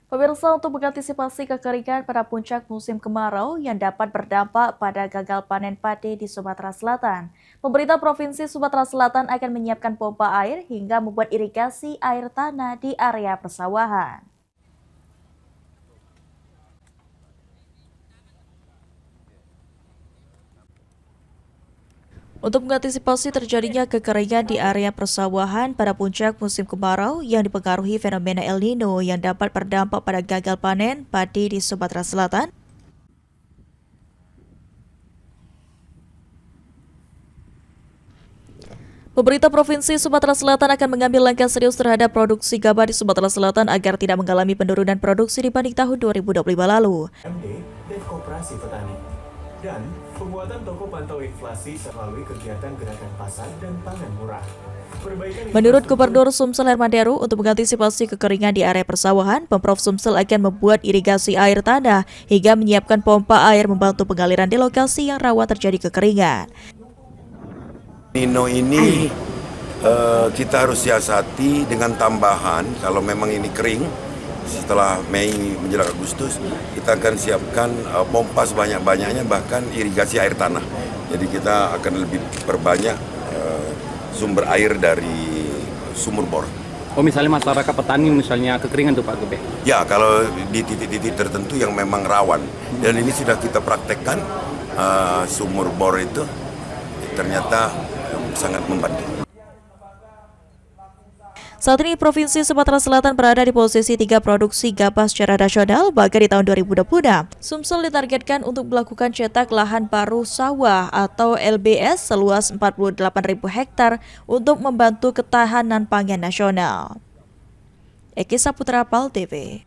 Pemirsa, untuk mengantisipasi kekeringan pada puncak musim kemarau yang dapat berdampak pada gagal panen padi di Sumatera Selatan, pemerintah Provinsi Sumatera Selatan akan menyiapkan pompa air hingga membuat irigasi air tanah di area persawahan. Untuk mengantisipasi terjadinya kekeringan di area persawahan pada puncak musim kemarau yang dipengaruhi fenomena El Nino yang dapat berdampak pada gagal panen padi di Sumatera Selatan, pemerintah Provinsi Sumatera Selatan akan mengambil langkah serius terhadap produksi gabah di Sumatera Selatan agar tidak mengalami penurunan produksi dibanding tahun 2025 lalu. MD dan Koperasi Petani. Dan penguatan toko pantau inflasi melalui kegiatan gerakan pasar dan pangan murah. Menurut Gubernur Sumsel Hermanderu, untuk mengantisipasi kekeringan di area persawahan, Pemprov Sumsel akan membuat irigasi air tanah hingga menyiapkan pompa air membantu pengaliran di lokasi yang rawan terjadi kekeringan. Nino ini kita harus siasati dengan tambahan kalau memang ini kering setelah Mei menjelang Agustus kita akan siapkan pompa sebanyak-banyaknya bahkan irigasi air tanah. Jadi kita akan lebih perbanyak sumber air dari sumur bor. Oh, misalnya masyarakat petani misalnya kekeringan tuh Pak Gebe? Ya, kalau di titik-titik tertentu yang memang rawan dan ini sudah kita praktekkan sumur bor itu ternyata sangat membantu. Saat ini Provinsi Sumatera Selatan berada di posisi 3 produksi gabah secara nasional, bahkan di tahun 2020. Sumsel ditargetkan untuk melakukan cetak lahan baru sawah atau LBS seluas 48.000 hektar untuk membantu ketahanan pangan nasional. Eki Saputra, PAL TV.